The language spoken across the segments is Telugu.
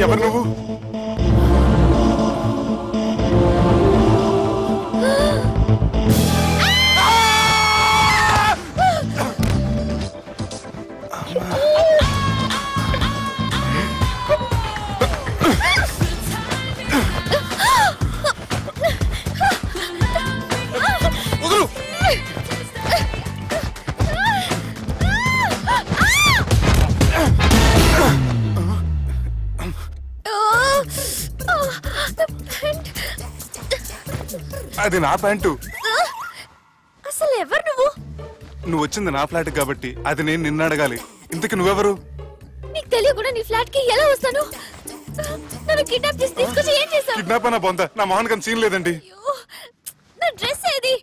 ఎవరు నువ్వు? అది నా ప్యాంటు. అసలు ఎవరు నువ్వు? నువ్వు వచ్చింది నా ఫ్లాట్ కాబట్టి అది నేను నిన్ను అడగాలి. ఇంతకు నువ్వెవరు? నీకు తెలియకుండా నీ ఫ్లాట్ కి ఎలా వస్తాను? నన్ను కిడ్నాప్ చేసి తీసుకొచ్చి ఏం చేశావు? కిడ్నాప్ అన్న బొంద, నా మోహన్ కన్ సీన్ లేదండి. నా డ్రెస్ ఏది?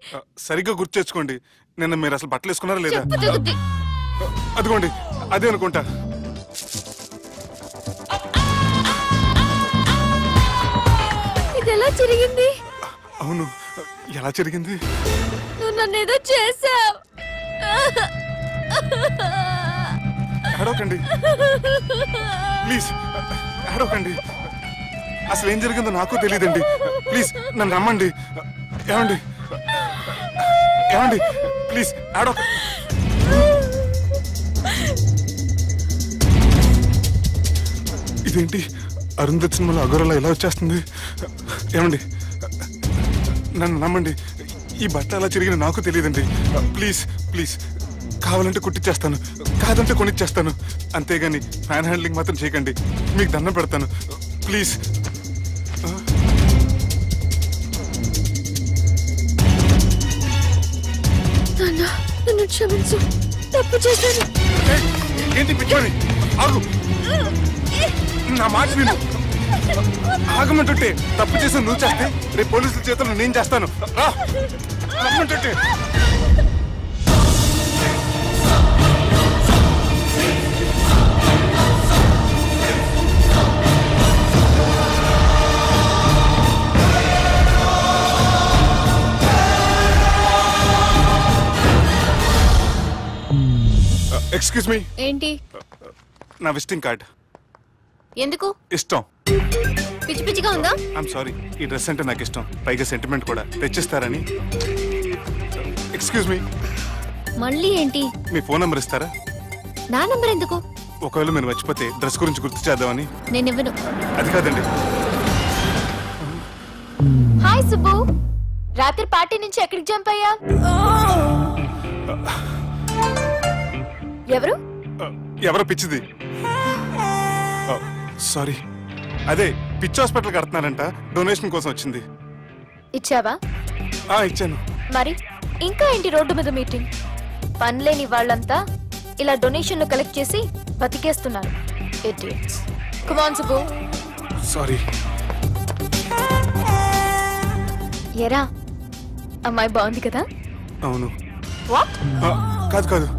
సరిగ్గా గుర్తు తెచ్చుకోండి. నిన్న మీరు అసలు బట్టలు వేసుకున్నారా లేదా? అదిగోండి అదే అనుకుంటా. ఇది ఎలా జరిగింది? అవును, ఎలా జరిగింది? నువ్వు నన్ను ఏదో చేసావు. అడవకండి ప్లీజ్, అడవకండి. అసలు ఏం జరిగిందో నాకు తెలియదండి. ప్లీజ్ నన్ను రమ్మండి. ఏమండి ఏమండి ప్లీజ్ అడవ. ఇదేంటి అరుంధతి సినిమాలో అగోరలా ఎలా వచ్చేస్తుంది? ఏమండి నన్ను నమ్మండి. ఈ బట్ట అలా తిరిగిన నాకు తెలియదండి. ప్లీజ్ ప్లీజ్, కావాలంటే కుట్టిచ్చేస్తాను, కాదంటే కొనిచ్చేస్తాను. అంతేగాని ఫ్యాన్ హ్యాండ్లింగ్ మాత్రం చేయకండి. మీకు దండం పెడతాను ప్లీజ్. నన్ను క్షమించు, తప్పు చేశాను. ఏంటి పిచ్చోని? ఆగు, నా మాట విను. ఆగమంటుంటే తప్పు చేసి నువ్వు చేస్తే రేపు పోలీసుల చేతుల్లో నేను చేస్తాను. రమ్మంటుంటే. Excuse me. ఏంటి? నా విజిటింగ్ కార్డ్. ఎందుకు? ఇష్టం. పిచ్చి పిచ్చిగా ఉందా? ఐఎమ్ సారీ, ఈ డ్రెస్ అంటే నాకు ఇష్టం, పైగా సెంటిమెంట్ కూడా. తెచ్చిస్తారని. Excuse me. మళ్ళీ ఏంటి? మీ ఫోన్ నెంబర్ ఇస్తారా? నా నంబర్ ఎందుకు? ఒకవేళ మీరు మర్చిపోతే డ్రెస్ గురించి గుర్తు చేద్దామని. నేను ఇవ్వను. అది కాదండి. హాయ్ సుబ్బు, రాత్రి పార్టీ నుంచి ఎక్కడికి జంప్ అయ్యా? ఎవరు? ఎవరో పిచ్చిది. సారీ, అదే పిచ్చి హాస్పిటల్ కడుతున్నారంట, డొనేషన్ కోసం వచ్చింది. ఇచ్చావా? ఇచ్చాను. మరి ఇంకా ఏంటి రోడ్డు మీద మీటింగ్? పనిలేని వాళ్ళంతా ఇలా డొనేషన్లు కలెక్ట్ చేసి బతికేస్తున్నారు. Idiots. Come on Subbu. Sorry. ఎరా, అమ్మాయి బాగుంది కదా? అవును. వాట్? కాదు కాదు.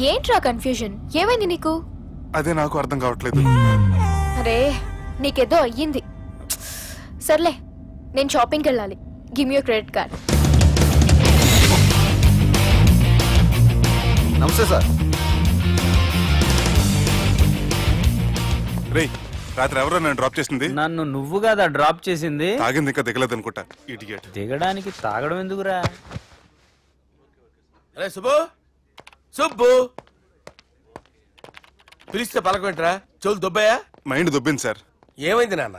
ఏంట్రా కన్ఫ్యూజన్? ఏమైంది నీకు? అదే నాకు అర్థం కావట్లేదు. అరే, నీకేదో అయ్యింది. సర్లే, నేను షాపింగ్కి వెళ్ళాలి. Give me your credit card. నమస్తే సార్. రే, రాత్రి ఎవరో నన్ను డ్రాప్ చేసింది? నన్ను నువ్వు కదా డ్రాప్ చేసింది. తాగింది ఇంకా దిగలేదు అనుకుంటా. ఇడియట్. దిగడానికి తాగడం ఎందుకురా? అరే సుబ్బు, సుబ్బు పిలిస్తే పలకమంటరా? చెవులు దొబ్బాయా? Mind దొబ్బింది sir. ఏమైంది నాన్న?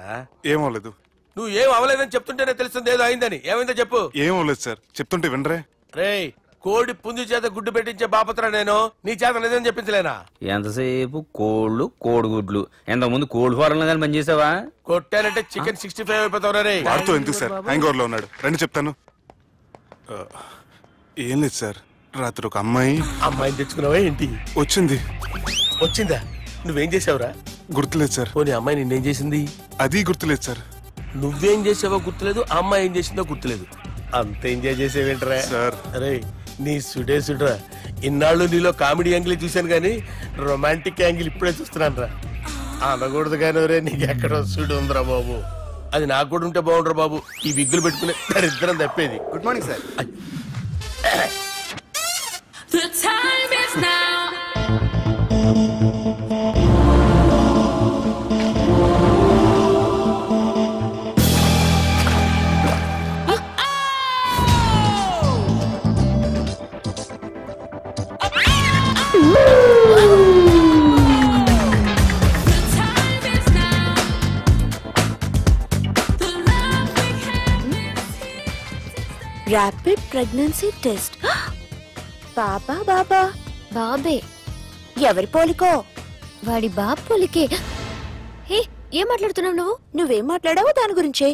ఏమవలేదు. నువ్వు ఏం అవలేదని చెప్తుంటేనే తెలుస్తుంది ఏదో అయిందని. ఏమైందో చెప్పు. ఏమవలేదు సార్, చెప్తుంటే వినరే. రేయ్, కోడి పుంజు చేత గుడ్డు పెట్టించే బాపత్ర నేను. నీ చేత నిజం చెప్పించలేనా? ఎంతసేపు కోళ్ళు కోడిగుడ్లు. ఎంతకుముందు కోడి ఫారంలో కానీ పనిచేసావా? కొట్టానంటే చికెన్ 65 అయిపోతావు రే. వాడుతూ ఎందుకు సార్, హ్యాంగ్ ఓవర్ లో ఉన్నాడు. రండి చెప్తాను. ఏం లేదు సార్, రాత్రి ఒక అమ్మాయిని తెచ్చుకున్నావా ఏంటి? వచ్చిందా? నువ్వేం చేసావురా? గుర్తులేదు సార్. పోనీ అమ్మాయి నిన్నేం చేసింది? అది గుర్తులేదు సార్. నువ్వేం చేసావో గుర్తులేదు, ఆ అమ్మాయి ఏం చేసిందో గుర్తులేదు. అంత ఎంజాయ్ చేసేవేంట్రా సార్? అరే నీ సుడేసుడ్రా. ఇన్నాళ్ళు నీలో కామెడీ యాంగిల్ చూశాను గానీ రొమాంటిక్ యాంగిల్ ఇప్పుడే చూస్తున్నాను రా. అనకూడదు కానీ రే నీకు ఎక్కడ వస్తుడు ఉందిరా బాబు. అది నాకు కూడా ఉంటే బాగుండ్రా బాబు. ఈ విగ్గులు పెట్టుకునే దరిద్రం తప్పేది. Good morning sir. The time is now. Rapid pregnancy test. బాబా బాబా బాబే ఎవరి పోలికో? వాడి బాబు పోలికే. హే, ఏం మాట్లాడుతున్నావు నువ్వు? నువ్వేం మాట్లాడావో దాని గురించే.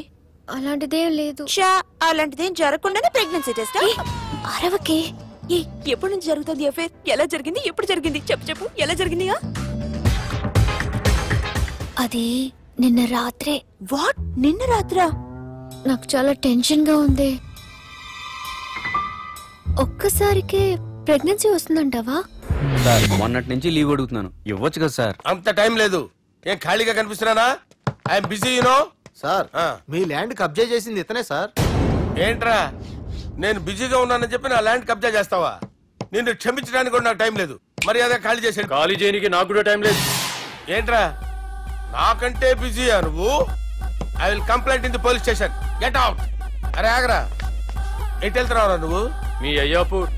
అలాంటిదేం లేదు. షా, అలాంటిదేం జరగకుండానే ప్రెగ్నెన్సీ టెస్ట్? అరవకే. ఎప్పటి నుంచి జరుగుతుంది అఫేర్? ఎలా జరిగింది? ఎప్పుడు జరిగింది? చెప్పు చెప్పు, ఎలా జరిగింది? అది నిన్న రాత్రే. వాట్? నిన్న రాత్రా? నాకు చాలా టెన్షన్ గా ఉంది. ఒక్కసారికే ప్రెగ్నెన్సీ వస్తుందంటావా? సార్ మొన్నటి నుంచి లీవ్ అడుగుతున్నాను, ఇవ్వచ్చు కదా సార్? అంత టైం లేదు. ఏం ఖాళీగా కనిపిస్తున్నానా? I'm busy you know. సార్ మీ ల్యాండ్ కబ్జా చేసింది ఇతనే సార్. ఏంట్రా నేను బిజీగా ఉన్నానని చెప్పి నా ల్యాండ్ కబ్జా చేస్తావా? నిన్ను క్షమించడానికి కూడా నాకు టైం లేదు. మరి అదే ఖాళీ చేసాడు. ఖాళీ చేయడానికి నాకు కూడా టైం లేదు. ఏంట్రా నాకంటే బిజీయా నువ్వు? I will complaint in the police station. Get out. అరే ఆగరా, ఎటు వెళ్తున్నావురా నువ్వు? మీ అయ్యాపూర్.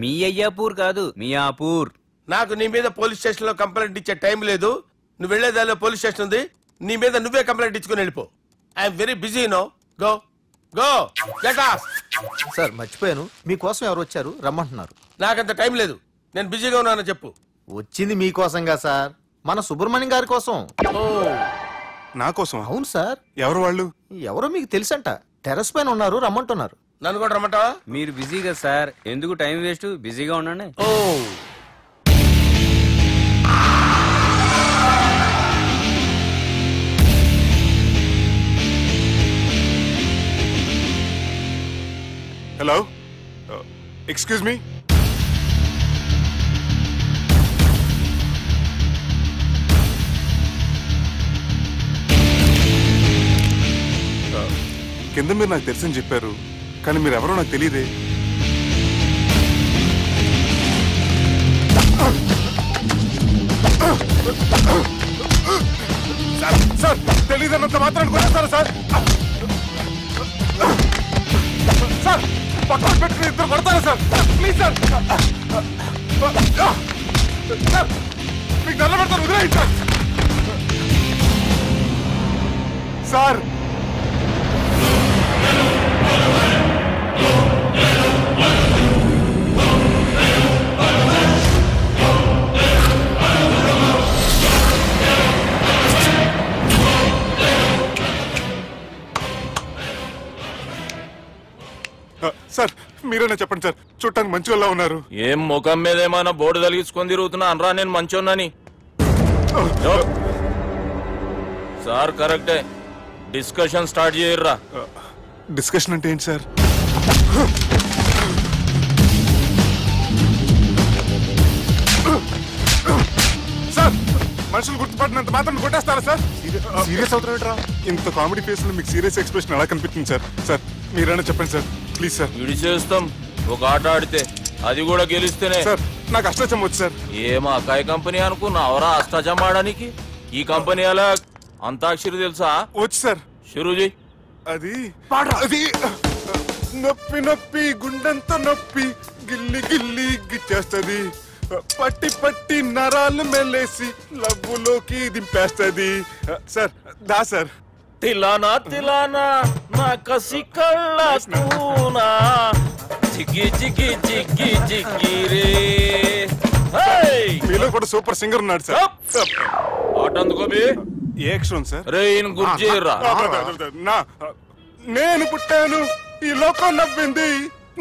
మీ అయ్యాపూర్ కాదు, మియాపూర్. నాకు నీ మీద పోలీస్ స్టేషన్ లో కంప్లైంట్ ఇచ్చే టైం లేదు. నువ్వు వెళ్లేదాలో పోలీస్ స్టేషన్ ఉంది. నీ మీద నువ్వే కంప్లైంట్ ఇచ్చుకుని వెళ్ళిపో. I am very busy no. Go go get off. Sir మర్చిపోయాను, మీకోసం ఎవరు వచ్చారు, రమ్మంటున్నారు. నాకంత టైం లేదు, నేను బిజీగా ఉన్నానని చెప్పు. వచ్చింది మీకోసంగా సార్, మన సుబ్రహ్మణ్యం గారి కోసం. ఓ నా కోసం? అవును సార్. ఎవరు వాళ్ళు? ఎవరో మీకు తెలుసంట, టెర్రస్ పైన ఉన్నారు, రమ్మంటున్నారు. నన్ను కూడా రమ్మంటావా? మీరు బిజీగా సార్, ఎందుకు టైం వేస్ట్, బిజీగా ఉండండి. ఓ హలో, ఎక్స్క్యూజ్ మీ. కింద మీరు నాకు తెలుసని చెప్పారు, కానీ మీరు ఎవరో నాకు తెలియదే. సార్ తెలియదన్నంత మాత్రాన్ని కొట్టేస్తారా సార్? సార్ పక్కన పెట్టుకుని ఇద్దరు కొడతారా సార్? ప్లీజ్ సార్, సార్ మీకు నల్ల పెడతాను, వదిలేయండి సార్. సార్ సార్ మీరేనా చెప్పండి సార్, చూడటానికి మంచి వాళ్ళ ఉన్నారు. ఏం ముఖం మీద ఏమైనా బోర్డు తలిగించుకొని తిరుగుతున్నా అనరా నేను మంచోన్నాని? సార్ కరెక్టే, డిస్కషన్ స్టార్ట్ చేయర్రా. డిస్కషన్ అంటే ఏంటి సార్? సార్ మనుషులు గుర్తుపడినంత మాత్రం కొట్టేస్తారా సార్? సీరియస్ అవుతారా? ఇంత కామెడీ ఫేస్ లో మీకు సీరియస్ ఎక్స్ప్రెషన్ ఎలా కనిపిస్తుంది సార్? సార్ మీరైనా చెప్పండి సార్, ప్లీజ్ సార్. ఇడి చేస్తాం ఒక ఆట ఆడితే, అది కూడా గెలిస్తేనే. సార్ నాకు అష్టాచం వచ్చు సార్. ఏం అకాయ కంపెనీ అనుకున్నావరా అష్టాచం ఆడడానికి? ఈ కంపెనీ అలా అంతాక్షరి తెలుసా? వచ్చు సార్. షురూజీ. అది అది నొప్పి నొప్పి గుండెంత నొప్పి గిల్లి గిల్లి గిచ్చేస్తది, పట్టి పట్టి నరాలు మెల్లేసి లవ్వులోకి దింపేస్తది. సార్ దా సార్. తిలానా తిలానా నా కసి కళ్ళ కూనా జిగ్గి జిగ్గి జిగ్గి జిగ్గి రే. మీలో కూడా సూపర్ సింగర్ ఉన్నాడు సార్. ఆట అందుకోబి. ఏ అక్షరం సార్? రే ఈయన గుర్తు చేయరా. నేను పుట్టాను, ఈ లోకం నవ్వింది,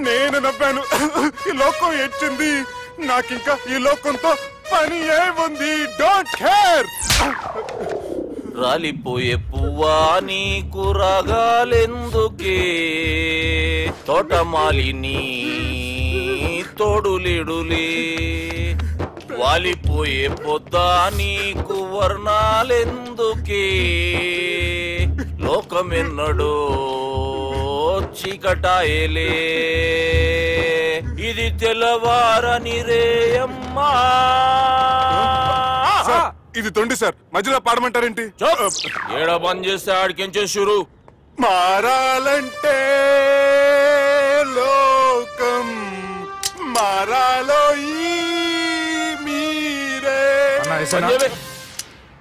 నేను నవ్వాను, ఈ లోకం ఏడ్చింది, నాకింకా ఈ లోకంతో పని ఏముంది? Don't care. రాలిపోయే పువ్వా నీకు రాగాలెందుకే, తోటమాలిని తోడులేడులే, వాలిపో పోయే పొద్దా నీకు వర్ణాలెందుకే లోకమెన్నడో చీకటాయలే ఇది తెల్లవారని రేయమ్మా. సార్, ఇది తొండి సార్, మధ్యలో పాడమంటారేంటి? ఏడా బంద్ చేస్తే ఆడికించే షురు. మారాలంటే లోకం మారాలో ఈ మీరే.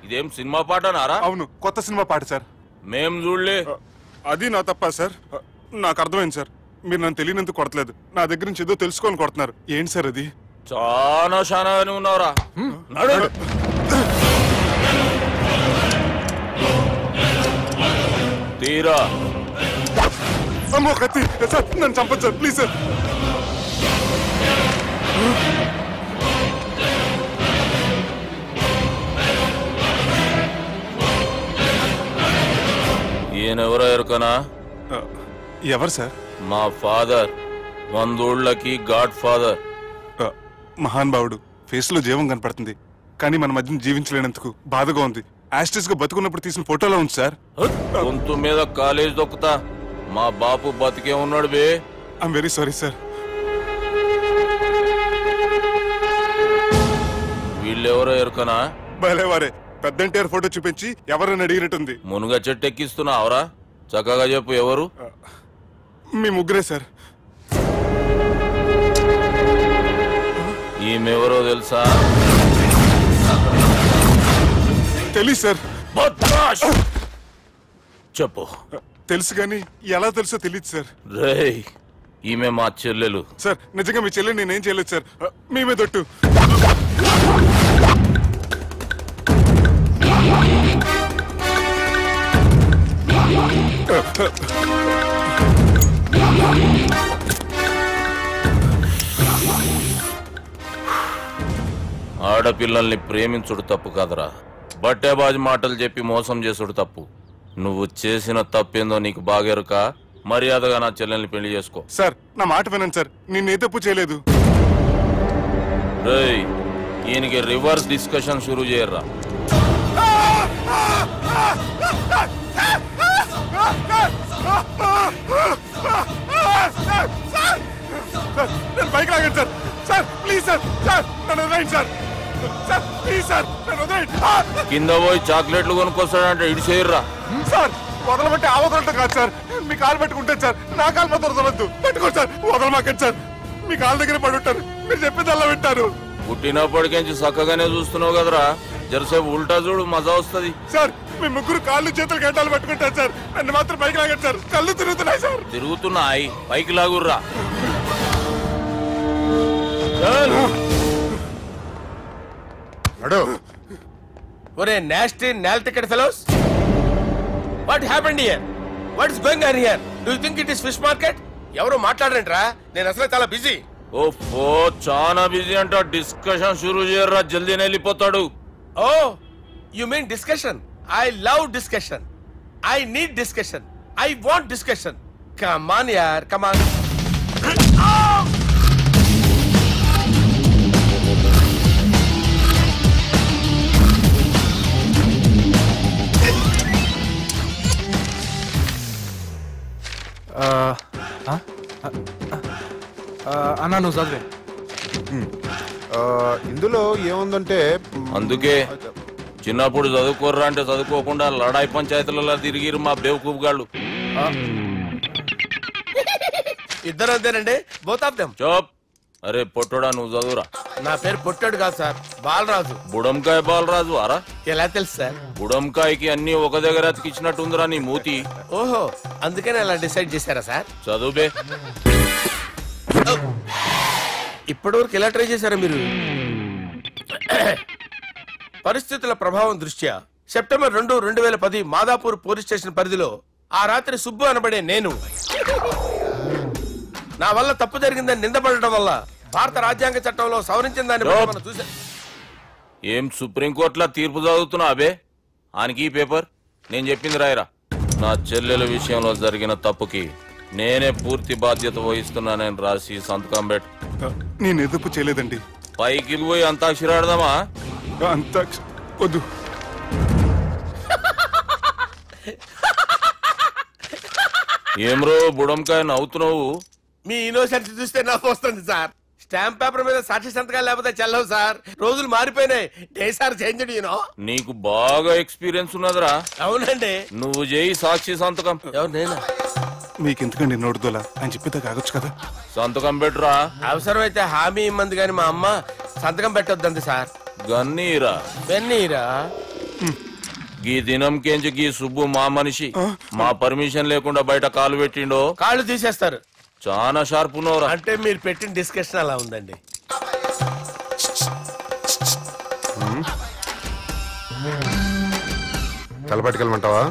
ఇదేం సినిమా పాట నారా? అవును, కొత్త సినిమా పాట సార్. మేం చూడలే. అది నా తప్ప సార్. నాకు అర్థమైంది సార్, మీరు నన్ను తెలియనందుకు కొడతలేదు, నా దగ్గర నుంచి ఏదో తెలుసుకొని కొడుతున్నారు. ఏంటి సార్ అది? చాలా శానాగానే ఉన్నావురా. నడు. తీరా. అమ్మో కత్తి సార్, నన్ను చంపదు సార్, ప్లీజ్ సార్. ఈయనెవరో ఎరుకనా? ఎవరు సార్? మా ఫాదర్, 100 గాడ్ ఫాదర్. మహాన్ భావుడు. ఫేస్ లో జీవం కనపడుతుంది, కానీ మన మధ్యన జీవించలేనందుకు బాధగా ఉంది. యాస్టిస్ గా బతుకున్నప్పుడు తీసిన ఫోటోలో ఉంది సార్. గొంతు మీద కాలేజ్ దొక్కుతా. మా బాపు బతికే ఉన్నాడు బే. I'm very sorry sir. వీళ్ళెవరో ఎరుకనా? భలేవారే, పెద్ద ఎన్టీఆర్ ఫోటో చూపించి ఎవరని అడిగినట్టుంది. మునుగ చెట్టు ఎక్కిస్తున్నావురా? చక్కగా చెప్పు, ఎవరు? మీ ముగ్గురే సార్. ఈమెవరో తెలుసా? తెలీదు సార్. చెప్పు. తెలుసు కానీ ఎలా తెలుసో తెలియదు సార్. రేయ్, ఈమె మా చెల్లెలు. సార్, నిజంగా మీ చెల్లెని నేనేం చేయలేదు సార్. మీ మీద ఒట్టు. ఆడపిల్లల్ని ప్రేమించుడు తప్పు కాదురా, బట్టేబాజు మాటలు చెప్పి మోసం చేసుడు తప్పు. నువ్వు చేసిన తప్పేందో నీకు బాగెరుక. మర్యాదగా నా చెల్లెల్ని పెళ్లి చేసుకో. సార్, నా మాట వినండి సార్, నేనే తప్పు చేయలేదు. రేయ్, ఈయనకి రివర్స్ డిస్కషన్ షురూ చేయర్రా. బైక్ లాగండి sir. Sir please sir, sir నన్ను వదిలేయండి సార్. సార్ ప్లీజ్ సార్, నన్ను వదిలేయండి. కింద పోయి చాక్లెట్లు కొనుక్కొస్తాడంటే ఇటు చేయర్రా. సార్, వదలబట్టి ఆ వదలటం కాదు సార్, మీ కాలు పెట్టుకుంటాను సార్. నా కాలు మాత్రం వదలవద్దు. పెట్టుకోండి సార్, వదలమాకండి సార్. మీ కాలు దగ్గర పడి ఉంటారు, మీరు చెప్పింది అలా వింటారు. పుట్టినప్పటికేంచి చక్కగానే చూస్తున్నావు కదరా, జరసేపు ఉల్టా చూడు, మజా వస్తుంది. సార్, మీ ముగ్గురు కాళ్ళు చేతులు గంటలు పట్టుకుంటారు సార్, నన్ను మాత్రం పైకి లాగండి సార్. కళ్ళు తిరుగుతున్నాయి సార్. తిరుగుతున్నాయి, పైకి లాగుర్రా. ఒరే nasty null ticket fellows, what happened here? What is going on here? Do you think it is fish market? ఎవరు మాట్లాడరంట్రా, నేను అసలే చాలా బిజీ. ఓ చాలా బిజీ అంట. డిస్కషన్ షురూ చేయర్రా, జల్దీనే వెళ్ళిపోతాడు. Oh you mean discussion? I love discussion. I need discussion. I want discussion. Come on యార్, కమ్ ఆన్. అన్నా నువ్వు చదివే. ఇందులో ఏముందంటే, అందుకే చిన్నప్పుడు చదువుకోర్రా అంటే చదువుకోకుండా లడాయి పంచాయతీలలో తిరిగిరు మా బేవకూఫ్ గాళ్ళు. ఇద్దరు అంతేనండి, బోత్ ఆఫ్ దెమ్. చోప్. అరే పొట్టోడా, నువ్వు చదువురా. నా పేరు పొట్టాడు కాదు సార్, బాలరాజు. బుడంకాయ బాలరాజు అరా? ఎలా తెలుసు సార్? బుడంకాయకి అన్ని ఒక దగ్గర అతికిచ్చినట్టుందిరా నీ మూతి. ఓహో, అందుకని అలా డిసైడ్ చేశారా సార్? చదువుబే. ఇప్పటివరకు ఎలా ట్రై చేశారా మీరు? పరిస్థితుల ప్రభావం దృష్ట్యా సెప్టెంబర్ 2, 2010 మాదాపూర్ పోలీస్ స్టేషన్ పరిధిలో ఆ రాత్రి సుబ్బు అనబడే నేను నా వల్ల తప్పు జరిగిందని నిందపడటం వల్ల భారత రాజ్యాంగ చట్టంలో సవరించిన దాన్ని మనం చూసా. ఏం సుప్రీంకోర్టులో తీర్పు చదువుతున్నా అబే? ఆనికి ఈ పేపర్ నేను చెప్పింది రాయరా. నా చెల్లెల విషయంలో జరిగిన తప్పుకి నేనే పూర్తి బాధ్యత వహిస్తున్నానని రాసి సంతకం పెట్టు. నేను ఎదుపు చేయలేదండి, పైకి పోయి అంతాక్షరి ఆడదామా? అంత వద్దు. ఏమ్రో బుడంకాయ నవ్వుతున్నావు? మీ ఇన్నోసెన్స్ చూస్తే నవ్వు వస్తుంది సార్. స్టాంప్ పేపర్ మీద సాక్షి సంతకాలు లేకపోతే చెల్లవు సార్. రోజులు మారిపోయినాయి. Days are changed you know. నీకు బాగా ఎక్స్పీరియన్స్ ఉన్నదిరా. అవునండి. నువ్వు చేయి సాక్షి సంతకం. ఎవరు నేనా? మీకు ఎందుకండి నోడుదోలా అని చెప్పితే కాగొచ్చు కదా. సంతకం పెట్టురా. అవసరమైతే హామీ ఇమ్మంది కానీ మా అమ్మ సంతకం పెట్టొద్దండి సార్. గన్నీరా వెన్నీరా? గీ దినంకేంచి గీ సుబ్బు మా మనిషి. మా పర్మిషన్ లేకుండా బయట కాలు పెట్టిండో కాళ్ళు తీసేస్తారు. చాలా షార్ప్ ఉన్నవరా. అంటే మీరు పెట్టిన డిస్కషన్ అలా ఉందండి. తలపట్టుకెళ్ళమంటావా?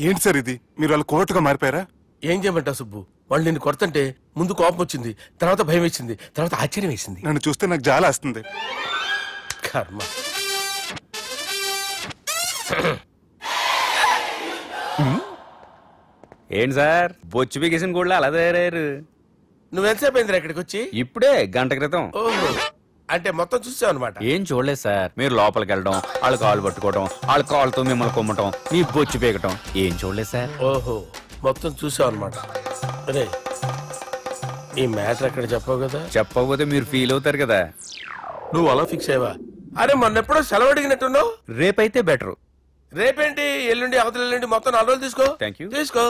ఏంటి సార్ ఇది? మీరు వాళ్ళ కోర్టుగా మారిపోయారా? ఏం చేయమంటావు సుబ్బు? వాళ్ళు నిన్ను కొడుతుంటే ముందు కోపం వచ్చింది, తర్వాత భయం వేసింది, తర్వాత ఆశ్చర్యం వేసింది. నన్ను చూస్తే నాకు జాలా వస్తుంది. కర్మ. ఏంటి సార్ బొచ్చు బిగేసిన కూడా అలా తయారయ్యారు? నువ్వెంతసేపు అయిందిరా ఇక్కడికి వచ్చి? ఇప్పుడే గంట క్రితం. ఓహో, అంటే మొత్తం చూసావు అనమాట. ఏం చూడలేదు సార్. మీరు లోపలికి వెళ్ళడం, వాళ్ళ కాళ్ళు పట్టుకోవడం, వాళ్ళ కాళ్ళతో మిమ్మల్ని కొమ్మటం, మీ బొచ్చు పీకటం ఏం చూడలేదు సార్. ఓహో, మొత్తం చూసావు అనమాట. అరే ఈ మ్యాటర్ అక్కడ చెప్పావు కదా. చెప్పకపోతే మీరు ఫీల్ అవుతారు కదా. నువ్వు అలా ఫిక్స్ అయ్యవా? అరే మొన్నెప్పుడో సెలవు అడిగినట్టున్నావు. రేపైతే బెటర్. రేపేంటి? ఎల్లుండి, అవతల ఎల్లుండి, మొత్తం 4 రోజులు తీసుకో. Thank you. తీసుకో.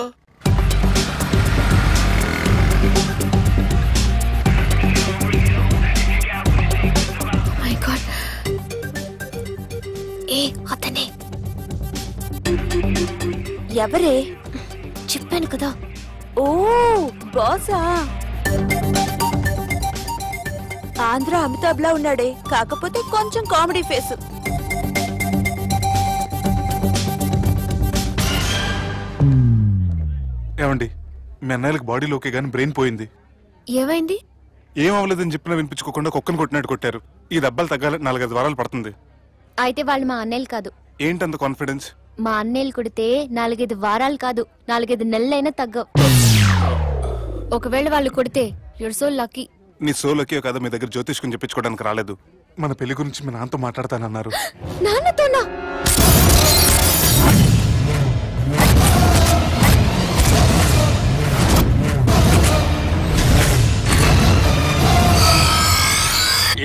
మై గాడ్, ఏ అతనే. ఎవరే? చెప్పాను కదా. ఓ బాసా. ఆంధ్ర అమితాబ్ లా ఉన్నాడే, కాకపోతే కొంచెం కామెడీ ఫేస్. ఏమండి, మీ అన్నయ్యలకు బాడీలో ఓకే కానీ బ్రెయిన్ పోయింది. ఏమైంది? ఏం అవ్వలేదని చెప్పినా వినిపించుకోకుండా కుక్కను కొట్టినట్టు కొట్టారు. ఈ దెబ్బలు తగ్గాలి 4-5 వారాలు పడుతుంది. అయితే వాళ్ళు మా అన్నయ్యలు కాదు. ఏంటంత కాన్ఫిడెన్స్? మా అన్నయ్యలు కొడితే 4-5 వారాలు కాదు, 4-5 నెలలైనా తగ్గవు. ఒకవేళ వాళ్ళు కొడితే యూర్ సో లక్కీ. నీ సోలోకి కదా మీ దగ్గర జ్యోతిష్కుని చెప్పించుకోవడానికి రాలేదు. మన పెళ్లి గురించి మీ నాన్నతో మాట్లాడతానన్నారు. నాన్నతోనా?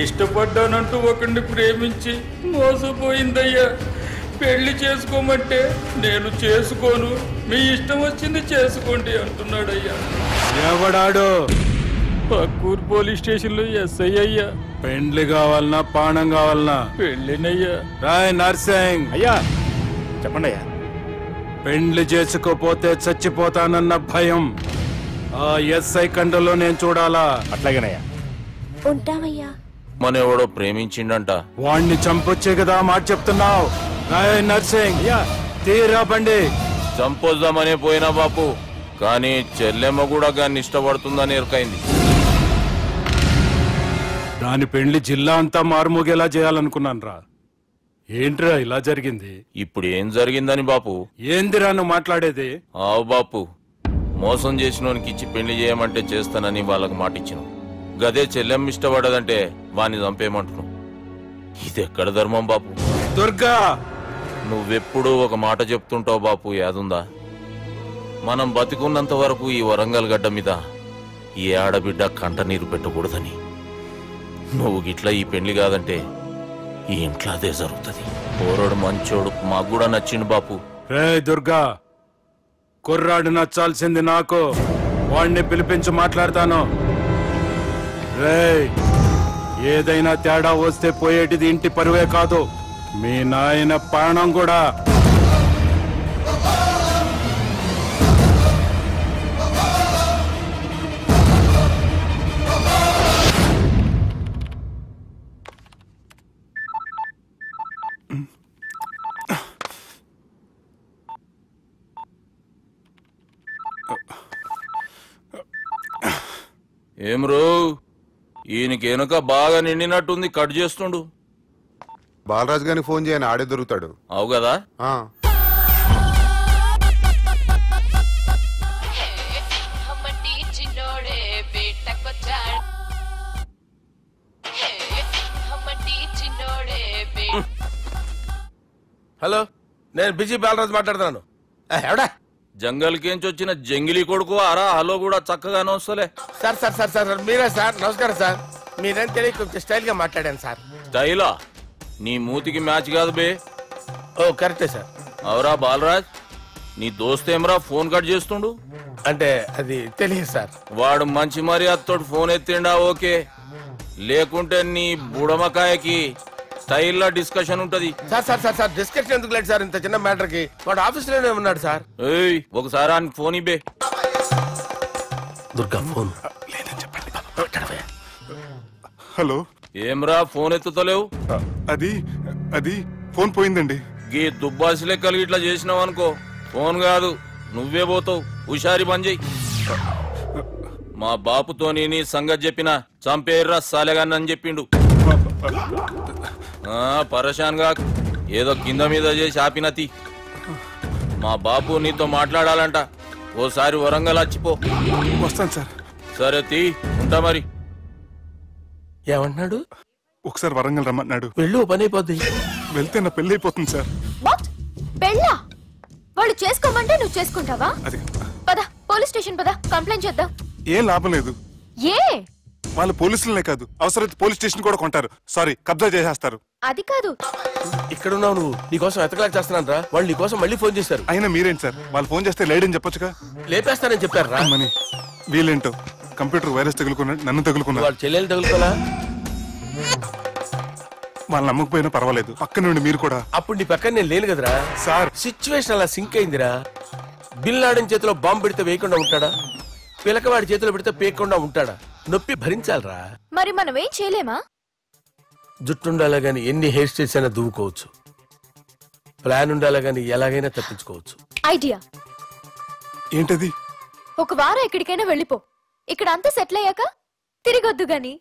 ఇష్టపడ్డానంటూ ఒకరిని ప్రేమించి మోసపోయిందయ్యా. పెళ్లి చేసుకోమంటే నేను చేసుకోను, మీ ఇష్టం వచ్చింది చేసుకోండి అంటున్నాడయ్యా. ఎవడాడు? పక్కూరు పోలీస్ స్టేషన్ లో ఎస్ఐ అయ్యా. పెండ్లి కావాలనా పానం కావాలనా? పెళ్ళినయ్యా. రాయ్ నర్సింగ్. అయ్యా చెప్పండి అయ్యా. పెండ్లి చేసుకోపోతే చచ్చిపోతానన్న భయం ఆ ఎస్ఐ కండలో నేను చూడాలా? అట్లాగేనయ్యా. ఉంటామయ్యా. మనెవడో ప్రేమించిండంట. వాణ్ణి చంపొచ్చే కదా మాట చెప్తున్నావు? రాయ్ నర్సింగ్, తీరా బండి. చంపొద్దామనే పోయినా బాపు, కానీ చెల్లెమ్మ కూడా గాన్ని ఇష్టపడుతుందని ఎరకైంది. దాని పెండ్లి జిల్లా అంతా మారుమోగేలా చేయాలనుకున్నాను రా. ఏంట్రా ఇలా జరిగింది? ఇప్పుడు ఏం జరిగిందని బాపు? ఏందిరా నువ్వు మాట్లాడేది? ఆవు బాపు, మోసం చేసినోనికి ఇచ్చి పెళ్లి చేయమంటే చేస్తానని వాళ్ళకు మాటిచ్చిన. గదే చెల్లెమ్మ ఇష్టపడదంటే వాణ్ణి చంపేయమంటున్నావు. ఇది ఎక్కడ ధర్మం బాపు? దుర్గా, నువ్వెప్పుడూ ఒక మాట చెప్తుంటావు బాపు, యాదుందా? మనం బతికున్నంత వరకు ఈ వరంగల్ గడ్డ మీద ఈ ఆడబిడ్డ కంట నీరు పెట్టకూడదని. నువ్వు గిట్లా ఈ పెళ్లి కాదంటే ఈ ఇంట్లో అదే జరుగుతుంది. పోరోడు మంచోడు, మాకు కూడా నచ్చిండు బాపు. రే దుర్గా, కుర్రాడు నచ్చాల్సింది నాకు. వాణ్ణి పిలిపించి మాట్లాడతాను. రే, ఏదైనా తేడా వస్తే పోయేటిది ఇంటి పరువే కాదు, మీ నాయన ప్రాణం కూడా. ఏమ్రో, ఈయనకి వెనుక బాగా నిండినట్టుంది, కట్ చేస్తుండు. బాలరాజు గారికి ఫోన్ చేయని, ఆడే దొరుకుతాడు. అవు కదా. హలో, నేను బిజీ బాలరాజు మాట్లాడుతున్నాను. ఎవడా జంగల్కేంచి వచ్చిన జంగిలీ కొడుకు అరా హలో కూడా చక్కగానే వస్తలే. సార్ సార్ సార్ సార్ మీరే సార్? నమస్కారం సార్. మీరేం తెలియ కొంచెం స్టైల్ గా మాట్లాడాను సార్. స్టైలా? నీ మూతికి మ్యాచ్ కాదు బే. ఓ కరెక్టే సార్. అవరా బాలరాజ్, నీ దోస్త్ ఏమరా ఫోన్ కట్ చేస్తుండు? అంటే అది తెలియదు సార్. వాడు మంచి మర్యాదతో ఫోన్ ఎత్తిండా ఓకే, లేకుంటే నీ బుడమకాయకి స్టైల్ డిస్కషన్ ఉంటది. Sir sir sir sir discussion ఎందుకు లేదు సార్? ఇంత చిన్న మ్యాటర్ కి వాడు ఆఫీస్ లోనే ఉన్నాడు సార్. ఏయ్ ఒకసారి ఆయనకి ఫోన్ ఇబ్బే. Durga phone hello. ఏమ్రా ఫోన్ ఎత్తుతలేవు? అది అది ఫోన్ పోయిందండి. గీ దుబ్బాసి లెక్కలు ఇట్లా చేసినావు అనుకో ఫోన్ కాదు నువ్వే పోతావు. హుషారి పని చెయ్యి. మా బాపుతో నీ సంగతి చెప్పిన చంపేర్రా సాలెగాన్ని అని చెప్పిండు. పరేషాన్ గా ఏదో కింద మీద చేసి ఆపినతి. మా బాపు నీతో మాట్లాడాలంట. ఓసారి వరంగల్ వచ్చిపో. వస్తాను సార్. సరే తీ, ఉంటా మరి. ఏమంటున్నాడు? ఒకసారి వరంగల్ రమ్మన్నాడు. పెళ్ళి పని అయిపోద్ది. వెళ్తే నా పెళ్లి అయిపోతుంది సార్. పెళ్ళా? వాళ్ళు చేసుకోమంటే నువ్వు చేసుకుంటావా? పద పోలీస్ స్టేషన్ పద, కంప్లైంట్ చేద్దాం. ఏం లాభం లేదు. ఏ? వాళ్ళు పోలీసులనే కాదు, అవసరమైతే పోలీస్ స్టేషన్ కూడా కొంటారు. సారీ, కబ్జా చేసేస్తారు. అది కాదు. ఇక్కడ ఉన్నావు నువ్వు, నీకోసం ఎతకలేక చేస్తున్నాను రా. వాళ్ళు నీకోసం మళ్ళీ ఫోన్ చేశారు. అయినా మీరేంటి సార్, వాళ్ళు ఫోన్ చేస్తే లేడని చెప్పొచ్చుగా. లేపేస్తానని చెప్పారు రా. మని వీళ్ళేంటో కంప్యూటర్ వైరస్ తగులుకున్నాడు, నన్ను తగులుకున్నాడు. వాళ్ళ చెల్లెలు తగులుకోలా? వాళ్ళు నమ్మకపోయినా పర్వాలేదు, పక్క నుండి మీరు కూడా. అప్పుడు నీ పక్కన నేను లేను కదరా సార్. సిచ్యువేషన్ అలా సింక్ అయిందిరా. బిల్ లాడన్ చేతిలో బాంబు పెడితే వేయకుండా ఉంటాడా? పిలకవాడి చేతిలో పెడితే పేయకుండా ఉంటాడా? నొప్పి భరించాలరా. మరి మనం ఏం చేయలేమా? జుట్టుండాలా గాని ఎన్ని హెయిర్ స్టైల్స్ అయినా దువ్వుకోవచ్చు. ప్లాన్ ఉండాలా గాని ఎలాగైనా తప్పించుకోవచ్చు. ఐడియా ఏంటది? ఒక వారం ఎక్కడికైనా వెళ్ళిపో. ఇక్కడ అంతా సెటిల్ అయ్యాక తిరిగొద్దు గాని.